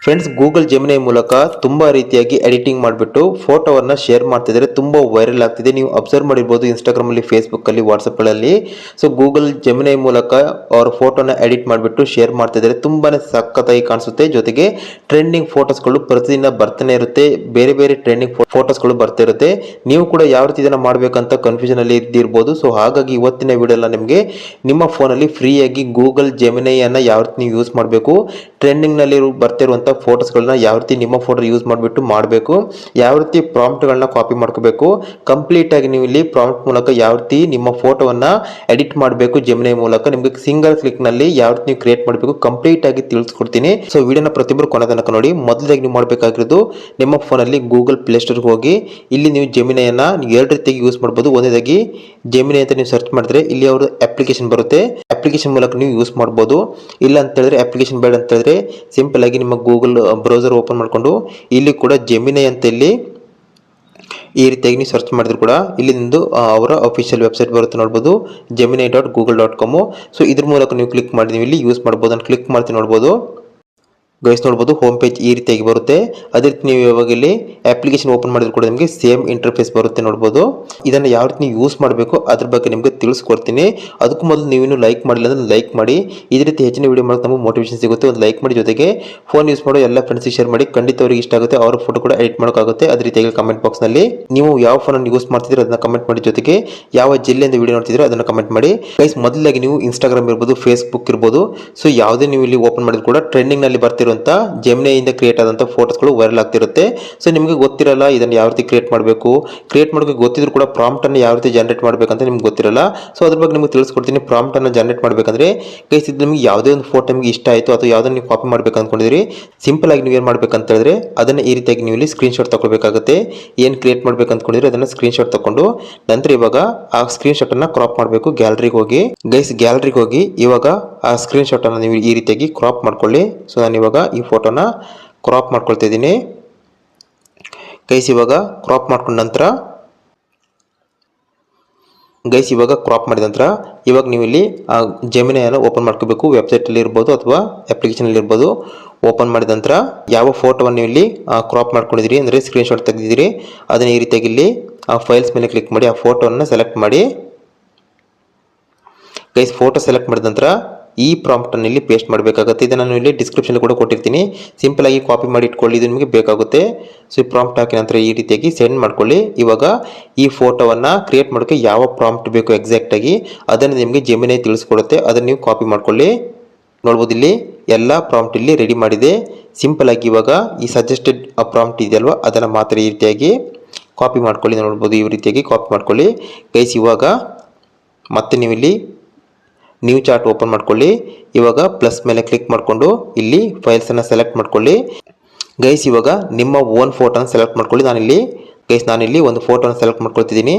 Friends, Google ಜೆಮಿನೈ ಮೂಲಕ ತುಂಬಾ ರೀತಿಯಾಗಿ ಎಡಿಟಿಂಗ್ ಮಾಡಿಬಿಟ್ಟು ಫೋಟೋವನ್ನು ಶೇರ್ ಮಾಡ್ತಿದ್ದಾರೆ. ತುಂಬಾ ವೈರಲ್ ಆಗ್ತಿದೆ. ನೀವು ಅಬ್ಸರ್ವ್ ಮಾಡಿರ್ಬೋದು ಇನ್ಸ್ಟಾಗ್ರಾಮ್ ಅಲ್ಲಿ, ಫೇಸ್ಬುಕ್ ಅಲ್ಲಿ, ವಾಟ್ಸಪ್ ಗಳಲ್ಲಿ. ಸೊ ಗೂಗಲ್ ಜೆಮಿನೈ ಮೂಲಕ ಅವರ ಫೋಟೋನ ಎಡಿಟ್ ಮಾಡಿಬಿಟ್ಟು ಶೇರ್ ಮಾಡ್ತಿದ್ದಾರೆ. ತುಂಬಾನೇ ಸಖತ್ತಾಗಿ ಕಾಣಿಸುತ್ತೆ. ಜೊತೆಗೆ ಟ್ರೆಂಡಿಂಗ್ ಫೋಟೋಸ್ಗಳು ಪ್ರತಿದಿನ ಬರ್ತಾನೆ ಇರುತ್ತೆ. ಬೇರೆ ಬೇರೆ ಟ್ರೆಂಡಿಂಗ್ ಫೋಟೋಸ್ಗಳು ಬರ್ತಾ ಇರುತ್ತೆ. ನೀವು ಕೂಡ ಯಾವ ರೀತಿ ಇದನ್ನ ಮಾಡಬೇಕಂತ ಕನ್ಫ್ಯೂಷನ್ ಅಲ್ಲಿ ಇದ್ದಿರ್ಬೋದು. ಸೊ ಹಾಗಾಗಿ ಇವತ್ತಿನ ವಿಡಿಯೋ ಎಲ್ಲ ನಿಮಗೆ ನಿಮ್ಮ ಫೋನಲ್ಲಿ ಫ್ರೀಯಾಗಿ ಗೂಗಲ್ ಜೆಮಿನೈ ಅನ್ನ ಯಾವ ರೀತಿ ನೀವು ಯೂಸ್ ಮಾಡಬೇಕು, ಟ್ರೆಂಡಿಂಗ್ ನಲ್ಲಿ ಬರ್ತಿರುವಂತ ಫೋಟೋಸ್ಗಳನ್ನ ಯಾವ ರೀತಿ ನಿಮ್ಮ ಫೋಟೋ ಯೂಸ್ ಮಾಡಿಬಿಟ್ಟು ಮಾಡಬೇಕು, ಯಾವ ರೀತಿ ಪ್ರಾಂಪ್ಟ್ಗಳನ್ನ ಕಾಪಿ ಮಾಡ್ಕೋಬೇಕು, ಕಂಪ್ಲೀಟ್ ಆಗಿ ನೀವು ಇಲ್ಲಿ ಪ್ರಾಂಪ್ಟ್ ಮೂಲಕ ಯಾವ ರೀತಿ ನಿಮ್ಮ ಫೋಟೋವನ್ನ ಎಡಿಟ್ ಮಾಡಬೇಕು ಜೆಮಿನೈ ಮೂಲಕ, ನಿಮಗೆ ಸಿಂಗಲ್ ಕ್ಲಿಕ್ ನಲ್ಲಿ ಯಾವ ರೀತಿ ನೀವು ಕ್ರಿಯೇಟ್ ಮಾಡಬೇಕು ಕಂಪ್ಲೀಟ್ ಆಗಿ ತಿಳಿಸ್ಕೊಡ್ತೀನಿ. ಸೊ ವಿಡಿಯೋನ ಪ್ರತಿಯೊಬ್ಬರು ಕೊನೆ ತನಕ ನೋಡಿ. ಮೊದಲಾಗಿ ನೀವು ಮಾಡಬೇಕಾಗಿರೋದು ನಿಮ್ಮ ಫೋನಲ್ಲಿ ಗೂಗಲ್ ಪ್ಲೇ ಸ್ಟೋರ್ಗೆ ಹೋಗಿ ಇಲ್ಲಿ ನೀವು ಜೆಮಿನೈಯನ್ನ ಎರಡು ರೀತಿಯಾಗಿ ಯೂಸ್ ಮಾಡಬಹುದು. ಒಂದೇದಾಗಿ ಜೆಮಿನೈ ಅಂತ ನೀವು ಸರ್ಚ್ ಮಾಡಿದ್ರೆ ಇಲ್ಲಿ ಅವರು ಅಪ್ಲಿಕೇಶನ್ ಬರುತ್ತೆ. ಅಪ್ಲಿಕೇಶನ್ ಮೂಲಕ ನೀವು ಯೂಸ್ ಮಾಡಬಹುದು. ಇಲ್ಲ ಅಂತ ಹೇಳಿದ್ರೆ ಅಪ್ಲಿಕೇಶನ್ ಬೇಡ ಅಂತ ಹೇಳಿದ್ರೆ ಸಿಂಪಲ್ ಆಗಿ ನಿಮ್ಮ ಗೂಗಲ್ ಬ್ರೌಸರ್ ಓಪನ್ ಮಾಡಿಕೊಂಡು ಇಲ್ಲಿ ಕೂಡ ಜೆಮಿನೈ ಅಂತ ಇಲ್ಲಿ ಈ ರೀತಿಯಾಗಿ ನೀವು ಸರ್ಚ್ ಮಾಡಿದ್ರು ಕೂಡ ಇಲ್ಲಿ ನಿಂದು ಅವರ ಅಫಿಷಿಯಲ್ ವೆಬ್ಸೈಟ್ ಬರುತ್ತೆ ನೋಡ್ಬೋದು, gemini.google.com. ಸೊ ಇದ್ರ ಮೂಲಕ ನೀವು ಕ್ಲಿಕ್ ಮಾಡಿ ನೀವು ಇಲ್ಲಿ ಯೂಸ್ ಮಾಡ್ಬೋದು. ನಾನು ಕ್ಲಿಕ್ ಮಾಡ್ತೀನಿ ನೋಡ್ಬೋದು. ಗೈಸ್ ನೋಡ್ಬೋದು ಹೋಮ್ ಪೇಜ್ ಈ ರೀತಿಯಾಗಿ ಬರುತ್ತೆ. ಅದೇ ರೀತಿ ನೀವು ಇವಾಗ ಇಲ್ಲಿ ಅಪ್ಲಿಕೇಶನ್ ಓಪನ್ ಮಾಡಿದ್ರು ಕೂಡ ನಿಮಗೆ ಸೇಮ್ ಇಂಟರ್ಫೇಸ್ ಬರುತ್ತೆ ನೋಡ್ಬೋದು. ಇದನ್ನು ಯಾವ ರೀತಿ ನೀವು ಯೂಸ್ ಮಾಡಬೇಕು ಅದ್ರ ಬಗ್ಗೆ ನಿಮಗೆ ತಿಳಿಸ್ಕೊಡ್ತೀನಿ. ಅದಕ್ಕೂ ಮೊದಲು ನೀವೇನು ಲೈಕ್ ಮಾಡಿಲ್ಲ ಅಂದ್ರೆ ಲೈಕ್ ಮಾಡಿ. ಇದೇ ರೀತಿ ಹೆಚ್ಚಿನ ವಿಡಿಯೋ ಮಾಡೋಕೆ ನಮಗೆ ಮೋಟಿವೇಶನ್ ಸಿಗುತ್ತೆ. ಒಂದು ಲೈಕ್ ಮಾಡಿ. ಜೊತೆಗೆ ಫೋನ್ ಯೂಸ್ ಮಾಡೋ ಎಲ್ಲ ಫ್ರೆಂಡ್ಸ್ಗೆ ಶೇರ್ ಮಾಡಿ. ಖಂಡಿತ ಅವ್ರಿಗೆ ಇಷ್ಟ ಆಗುತ್ತೆ. ಅವ್ರ ಫೋಟೋ ಕೂಡ ಎಡಿಟ್ ಮಾಡೋಕ್ಕಾಗುತ್ತೆ. ಅದೇ ರೀತಿಯಾಗಿ ಕಮೆಂಟ್ ಬಾಕ್ಸ್ನಲ್ಲಿ ನೀವು ಯಾವ ಫೋನನ್ನು ಯೂಸ್ ಮಾಡ್ತಿದ್ರೆ ಅದನ್ನ ಕಮೆಂಟ್ ಮಾಡಿ. ಜೊತೆಗೆ ಯಾವ ಜಿಲ್ಲೆಯಿಂದ ವಿಡಿಯೋ ನೋಡ್ತಿದ್ರೆ ಅದನ್ನು ಕಮೆಂಟ್ ಮಾಡಿ. ಗೈಸ್ ಮೊದಲಾಗಿ ನೀವು ಇನ್ಸ್ಟಾಗ್ರಾಮ್ ಇರ್ಬೋದು, ಫೇಸ್ಬುಕ್ ಇರ್ಬೋದು, ಸೊ ಯಾವುದೇ ನೀವು ಇಲ್ಲಿ ಓಪನ್ ಮಾಡಿದ್ರು ಕೂಡ ಟ್ರೆಂಡಿಂಗ್ ನಲ್ಲಿ ಬರ್ತಿರೋ ಜೆಮಿನೈ ಇಂದ ಕ್ರಿಯೇಟ್ ಆದಂತ ಫೋಟೋಸ್ಗಳು ವೈರಲ್ ಆಗ್ತಿರುತ್ತೆ. ಸೊ ನಿಮಗೆ ಗೊತ್ತಿರಲ್ಲ ಇದನ್ನು ಯಾವ ರೀತಿ ಕ್ರಿಯೇಟ್ ಮಾಡಬೇಕು, ಕ್ರಿಯೇಟ್ ಮಾಡೋಕೆ ಗೊತ್ತಿದ್ರು ಕೂಡ ಪ್ರಾಂಪ್ಟ್ ಅನ್ನು ಯಾವ ರೀತಿ ಜನರೇಟ್ ಮಾಡಬೇಕಂತ ನಿಮ್ಗೆ ಗೊತ್ತಿರಲ್ಲ. ಸೊ ಅದ್ರ ಬಗ್ಗೆ ನಿಮಗೆ ತಿಳಿಸ್ಕೊಡ್ತೀನಿ. ಪ್ರಾಂಪ್ಟ್ ಅನ್ನು ಜನರೇಟ್ ಮಾಡಬೇಕಂದ್ರೆ ಗೈಸ್ ಇದು ನಿಮಗೆ ಯಾವುದೇ ಒಂದು ಫೋಟೋ ನಿಮಗೆ ಇಷ್ಟ ಆಯಿತು ಅಥವಾ ಯಾವುದನ್ನು ನೀವು ಕಾಪಿ ಮಾಡಬೇಕು ಅನ್ಕೊಂಡಿದ್ರಿ, ಸಿಂಪಲ್ ಆಗಿ ನೀವು ಏನು ಮಾಡಬೇಕಂತ ಹೇಳಿದ್ರೆ ಅದನ್ನ ಈ ರೀತಿಯಾಗಿ ನೀವು ಇಲ್ಲಿ ಸ್ಕ್ರೀನ್ ಶಾಟ್ ತಗೊಳ್ಬೇಕಾಗುತ್ತೆ. ಏನು ಕ್ರಿಯೇಟ್ ಮಾಡಬೇಕು ಅಂದ್ಕೊಂಡಿದ್ರೆ ಅದನ್ನ ಸ್ಕ್ರೀನ್ ಶಾಟ್ ತಗೊಂಡು ನಂತರ ಇವಾಗ ಆ ಸ್ಕ್ರೀನ್ ಶಾಟ್ ಅನ್ನ ಕ್ರಾಪ್ ಮಾಡಬೇಕು. ಗ್ಯಾಲರಿಗೆ ಹೋಗಿ ಗೈಸ್, ಗ್ಯಾಲರಿಗೆ ಹೋಗಿ ಇವಾಗ ಆ ಸ್ಕ್ರೀನ್ ಶಾಟ್ ಅನ್ನು ನೀವು ಈ ರೀತಿಯಾಗಿ ಕ್ರಾಪ್ ಮಾಡ್ಕೊಳ್ಳಿ. ಸೊ ನಾನು ಇವಾಗ ಈ ಫೋಟೋನ ಕ್ರಾಪ್ ಮಾಡ್ಕೊಳ್ತಾ ಇದ್ದೀನಿ ಗೈಸ್. ಇವಾಗ ಕ್ರಾಪ್ ಮಾಡ್ಕೊಂಡ ನಂತರ ಗೈಸ್ ಇವಾಗ ಕ್ರಾಪ್ ಮಾಡಿದ ನಂತರ ಇವಾಗ ನೀವು ಇಲ್ಲಿ ಜೆಮಿನೈಯನ್ನು ಓಪನ್ ಮಾಡ್ಕೋಬೇಕು. ವೆಬ್ಸೈಟಲ್ಲಿ ಇರ್ಬೋದು ಅಥವಾ ಅಪ್ಲಿಕೇಶನಲ್ಲಿ ಇರ್ಬೋದು. ಓಪನ್ ಮಾಡಿದ ನಂತರ ಯಾವ ಫೋಟೋವನ್ನು ನೀವು ಇಲ್ಲಿ ಕ್ರಾಪ್ ಮಾಡ್ಕೊಂಡಿದ್ದೀರಿ ಅಂದರೆ ಸ್ಕ್ರೀನ್ ಶಾಟ್ ತೆಗೆದಿದ್ದೀರಿ ಅದನ್ನ ಈ ರೀತಿಯಾಗಿ ಇಲ್ಲಿ ಆ ಫೈಲ್ಸ್ ಮೇಲೆ ಕ್ಲಿಕ್ ಮಾಡಿ ಆ ಫೋಟೋವನ್ನು ಸೆಲೆಕ್ಟ್ ಮಾಡಿ. ಗೈಸ್ ಫೋಟೋ ಸೆಲೆಕ್ಟ್ ಮಾಡಿದ ನಂತರ ಈ ಪ್ರಾಂಪ್ಟ್ ಅನ್ನು ಇಲ್ಲಿ ಪೇಸ್ಟ್ ಮಾಡಬೇಕಾಗುತ್ತೆ. ಇದನ್ನು ನಾನು ಇಲ್ಲಿ ಡಿಸ್ಕ್ರಿಪ್ಷನ್ ಕೂಡ ಕೊಟ್ಟಿರ್ತೀನಿ. ಸಿಂಪಲ್ ಆಗಿ ಕಾಪಿ ಮಾಡಿ ಇಟ್ಕೊಳ್ಳಿ, ಇದು ನಿಮಗೆ ಬೇಕಾಗುತ್ತೆ. ಸೊ ಈ ಪ್ರಾಂಪ್ಟ್ ಹಾಕಿದ ನಂತರ ಈ ರೀತಿಯಾಗಿ ಸೆಂಡ್ ಮಾಡ್ಕೊಳ್ಳಿ. ಇವಾಗ ಈ ಫೋಟೋವನ್ನು ಕ್ರಿಯೇಟ್ ಮಾಡೋಕ್ಕೆ ಯಾವ ಪ್ರಾಂಪ್ಟ್ ಬೇಕು ಎಕ್ಸಾಕ್ಟ್ ಆಗಿ ಅದನ್ನು ನಿಮಗೆ ಜೆಮಿನೈ ತಿಳಿಸ್ಕೊಡುತ್ತೆ. ಅದನ್ನು ನೀವು ಕಾಪಿ ಮಾಡ್ಕೊಳ್ಳಿ. ನೋಡ್ಬೋದು ಇಲ್ಲಿ ಎಲ್ಲ ಪ್ರಾಂಪ್ಟ್ ಇಲ್ಲಿ ರೆಡಿ ಮಾಡಿದೆ. ಸಿಂಪಲ್ ಆಗಿ ಇವಾಗ ಈ ಸಜೆಸ್ಟೆಡ್ ಪ್ರಾಂಪ್ಟ್ ಇದೆಯಲ್ವಾ ಅದನ್ನು ಮಾತ್ರ ಈ ರೀತಿಯಾಗಿ ಕಾಪಿ ಮಾಡ್ಕೊಳ್ಳಿ. ನೋಡ್ಬೋದು ಈ ರೀತಿಯಾಗಿ ಕಾಪಿ ಮಾಡ್ಕೊಳ್ಳಿ. ಗೈಸ್ ಇವಾಗ ಮತ್ತೆ ನೀವು ಇಲ್ಲಿ ನ್ಯೂ ಚಾರ್ಟ್ ಓಪನ್ ಮಾಡ್ಕೊಳ್ಳಿ. ಇವಾಗ ಪ್ಲಸ್ ಮೇಲೆ ಕ್ಲಿಕ್ ಮಾಡಿಕೊಂಡು ಇಲ್ಲಿ ಫೈಲ್ಸ್ ಅನ್ನು ಸೆಲೆಕ್ಟ್ ಮಾಡ್ಕೊಳ್ಳಿ. ಗೈಸ್ ಇವಾಗ ನಿಮ್ಮ ಓನ್ ಫೋಟೋನ ಸೆಲೆಕ್ಟ್ ಮಾಡ್ಕೊಳ್ಳಿ. ನಾನಿಲ್ಲಿ ಒಂದು ಫೋಟೋನ ಸೆಲೆಕ್ಟ್ ಮಾಡ್ಕೊಳ್ತಿದ್ದೀನಿ.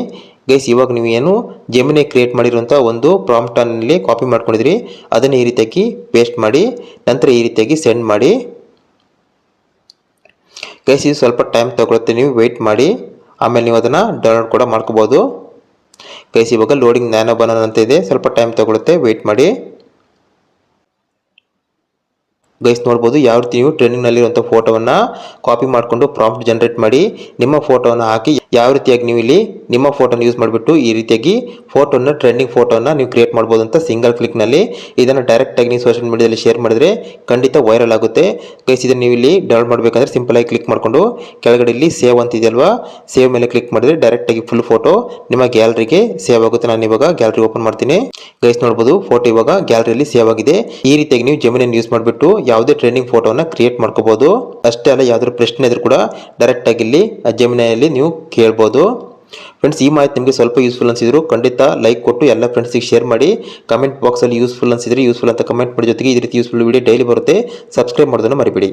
ಗೈಸ್ ಇವಾಗ ನೀವು ಏನು ಜೆಮಿನೈ ಕ್ರಿಯೇಟ್ ಮಾಡಿರುವಂಥ ಒಂದು ಪ್ರಾಂಪ್ಟ್ ಅನ್ನು ಕಾಪಿ ಮಾಡ್ಕೊಂಡಿದ್ರಿ ಅದನ್ನು ಈ ರೀತಿಯಾಗಿ ಪೇಸ್ಟ್ ಮಾಡಿ ನಂತರ ಈ ರೀತಿಯಾಗಿ ಸೆಂಡ್ ಮಾಡಿ. ಗೈಸ್ ಇದು ಸ್ವಲ್ಪ ಟೈಮ್ ತಗೊಳುತ್ತೆ, ನೀವು ವೆಯ್ಟ್ ಮಾಡಿ. ಆಮೇಲೆ ನೀವು ಅದನ್ನು ಡೌನ್ಲೋಡ್ ಕೂಡ ಮಾಡ್ಕೋಬೋದು. ಗೈಸ್ ಇವಾಗ ಲೋಡಿಂಗ್ ನ್ಯಾನೋ ಬನಾನಾ ಅಂತ ಇದೆ, ಸ್ವಲ್ಪ ಟೈಮ್ ತಗೊಳುತ್ತೆ, ವೆಯ್ಟ್ ಮಾಡಿ. ಗೈಸ್ ನೋಡ್ಬೋದು ಯಾವ ರೀತಿ ನೀವು ಟ್ರೆಂಡಿಂಗ್ ನಲ್ಲಿರುವಂಥ ಫೋಟೋವನ್ನು ಕಾಪಿ ಮಾಡಿಕೊಂಡು ಪ್ರಾಂಪ್ಟ್ ಜನರೇಟ್ ಮಾಡಿ ನಿಮ್ಮ ಫೋಟೋವನ್ನು ಹಾಕಿ ಯಾವ ರೀತಿಯಾಗಿ ನೀವು ಇಲ್ಲಿ ನಿಮ್ಮ ಫೋಟೋನ ಯೂಸ್ ಮಾಡಿಬಿಟ್ಟು ಈ ರೀತಿಯಾಗಿ ಫೋಟೋನ ಟ್ರೆಂಡಿಂಗ್ ಫೋಟೋನ ನೀವು ಕ್ರಿಯೇಟ್ ಮಾಡ್ಬೋದು ಅಂತ ಸಿಂಗಲ್ ಕ್ಲಿಕ್ನಲ್ಲಿ. ಇದನ್ನು ಡೈರೆಕ್ಟಾಗಿ ನೀವು ಸೋಷಿಯಲ್ ಮೀಡಿಯಾದಲ್ಲಿ ಶೇರ್ ಮಾಡಿದ್ರೆ ಖಂಡಿತ ವೈರಲ್ ಆಗುತ್ತೆ. ಗೈಸ್ ಇದನ್ನು ನೀವು ಇಲ್ಲಿ ಡೌನ್ಲೋಡ್ ಮಾಡಬೇಕಂದ್ರೆ ಸಿಂಪಲ್ ಆಗಿ ಕ್ಲಿಕ್ ಮಾಡಿಕೊಂಡು ಕೆಳಗಡೆ ಇಲ್ಲಿ ಸೇವ್ ಅಂತ ಇದೆಯಲ್ವಾ, ಸೇವ್ ಮೇಲೆ ಕ್ಲಿಕ್ ಮಾಡಿದ್ರೆ ಡೈರೆಕ್ಟಾಗಿ ಫುಲ್ ಫೋಟೋ ನಿಮ್ಮ ಗ್ಯಾಲರಿಗೆ ಸೇವ್ ಆಗುತ್ತೆ. ನಾನು ಇವಾಗ ಗ್ಯಾಲರಿ ಓಪನ್ ಮಾಡ್ತೀನಿ. ಗೈಸ್ ನೋಡ್ಬೋದು ಫೋಟೋ ಇವಾಗ ಗ್ಯಾಲರಿಯಲ್ಲಿ ಸೇವ್ ಆಗಿದೆ. ಈ ರೀತಿಯಾಗಿ ನೀವು ಜೆಮಿನೈ ಯೂಸ್ ಮಾಡಿಬಿಟ್ಟು ಯಾವುದೇ ಟ್ರೆಂಡಿಂಗ್ ಫೋಟೋನ ಕ್ರಿಯೇಟ್ ಮಾಡ್ಕೋಬಹುದು. ಅಷ್ಟೇ ಅಲ್ಲ, ಯಾವ್ದಾದ್ರು ಪ್ರಶ್ನೆ ಇದ್ರೂ ಕೂಡ ಡೈರೆಕ್ಟ್ ಆಗಿ ಇಲ್ಲಿ ಜೆಮಿನೈಯಲ್ಲಿ ನೀವು ಕೇಳ್ಬೋದು. ಫ್ರೆಂಡ್ಸ್ ಈ ಮಾಹಿತಿ ನಿಮಗೆ ಸ್ವಲ್ಪ ಯೂಸ್ಫುಲ್ ಅನ್ಸಿದ್ರು ಖಂಡಿತ ಲೈಕ್ ಕೊಟ್ಟು ಎಲ್ಲ ಫ್ರೆಂಡ್ಸಿಗೆ ಶೇರ್ ಮಾಡಿ. ಕಮೆಂಟ್ ಬಾಕ್ಸಲ್ಲಿ ಯೂಸ್ಫುಲ್ ಅನ್ಸಿದ್ರೆ ಯೂಸ್ಫುಲ್ ಅಂತ ಕಮೆಂಟ್ ಮಾಡಿ. ಜೊತೆಗೆ ಈ ರೀತಿ ಯೂಸ್ಫುಲ್ ವಿಡಿಯೋ ಡೈಲಿ ಬರುತ್ತೆ. ಸಬ್ಸ್ಕ್ರೈಬ್ ಮಾಡೋದನ್ನು ಮರಿಬೇಡಿ.